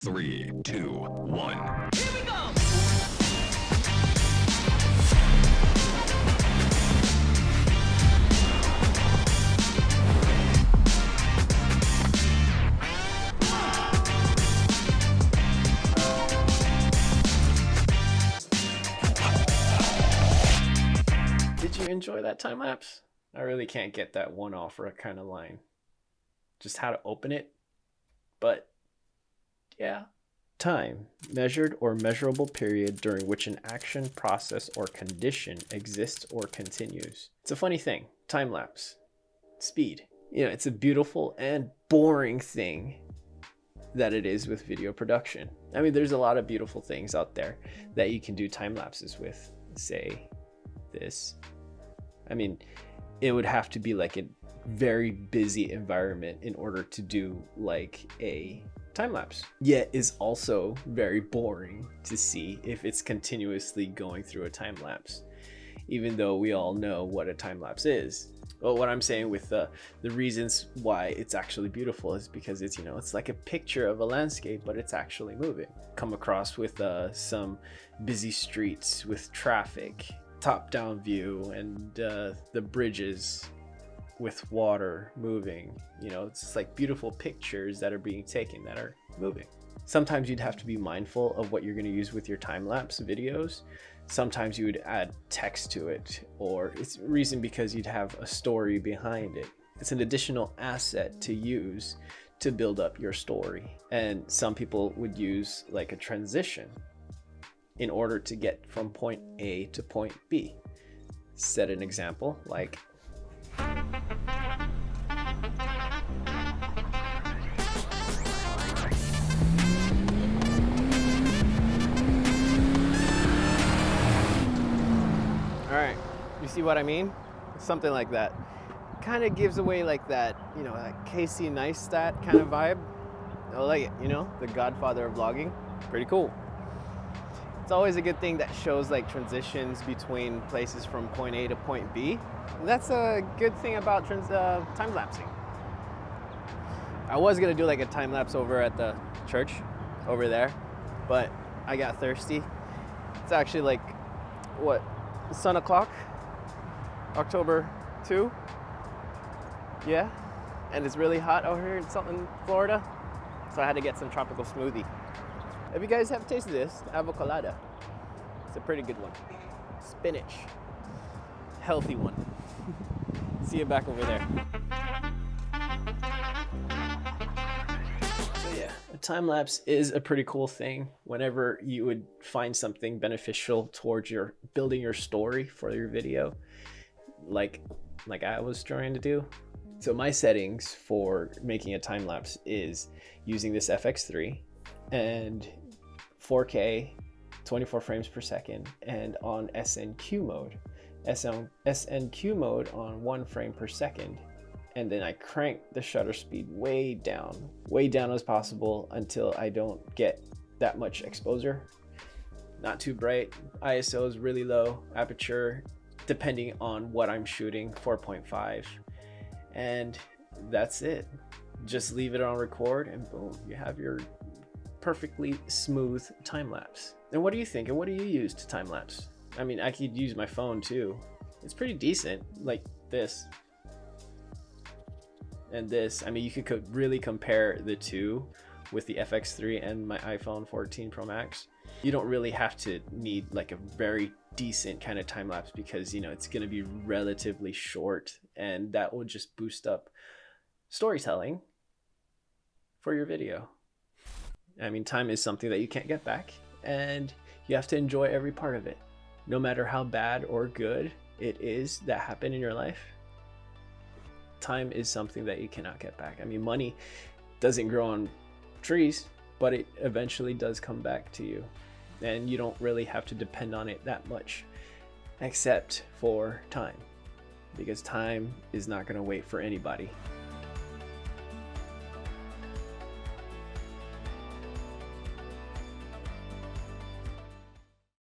3, 2, 1. Here we go! Did you enjoy that time lapse? I really can't get that one off or a kind of line. Just how to open it. But yeah. Time, measured or measurable period during which an action, process, or condition exists or continues. It's a funny thing. Time lapse. Speed. You know, it's a beautiful and boring thing that it is with video production. I mean, there's a lot of beautiful things out there that you can do time lapses with. Say this. I mean, it would have to be like a very busy environment in order to do like a time lapse, yet is also very boring to see if it's continuously going through a time lapse, even though we all know what a time lapse is. Well, what I'm saying with the reasons why it's actually beautiful is because it's, you know, it's like a picture of a landscape, but it's actually moving. Come across with some busy streets with traffic, top-down view, and the bridges with water moving. You know, it's like beautiful pictures that are being taken that are moving. Sometimes you'd have to be mindful of what you're going to use with your time-lapse videos. Sometimes you would add text to it, or it's reason because you'd have a story behind it. It's an additional asset to use to build up your story. And some people would use like a transition in order to get from point A to point B. Set an example like Alright, you see what I mean? Something like that. Kind of gives away like that, you know, that Casey Neistat kind of vibe. I like it, you know, the godfather of vlogging. Pretty cool. It's always a good thing that shows like transitions between places from point A to point B. That's a good thing about time lapsing. I was gonna do like a time lapse over at the church over there, but I got thirsty. It's actually like, what, sun o'clock, October 2. Yeah, and it's really hot over here in Florida, so I had to get some tropical smoothie. If you guys have tasted this, avocado, it's a pretty good one. Spinach, healthy one. See you back over there. So yeah, a time lapse is a pretty cool thing whenever you would find something beneficial towards your building your story for your video, like I was trying to do. So my settings for making a time lapse is using this FX3 and 4K, 24 frames per second, and on SNQ mode. SNQ mode on 1 frame per second. And then I crank the shutter speed way down as possible until I don't get that much exposure. Not too bright. ISO is really low. Aperture, depending on what I'm shooting, 4.5. And that's it. Just leave it on record and boom, you have your perfectly smooth time lapse. And what do you think? And what do you use to time lapse? I mean, I could use my phone too. It's pretty decent, like this and this. I mean, you could really compare the two with the FX3 and my iPhone 14 Pro Max. You don't really have to need like a very decent kind of time lapse because, you know, it's going to be relatively short, and that will just boost up storytelling for your video. I mean, time is something that you can't get back, and you have to enjoy every part of it. No matter how bad or good it is that happened in your life, time is something that you cannot get back. I mean, money doesn't grow on trees, but it eventually does come back to you. And you don't really have to depend on it that much, except for time, because time is not going to wait for anybody.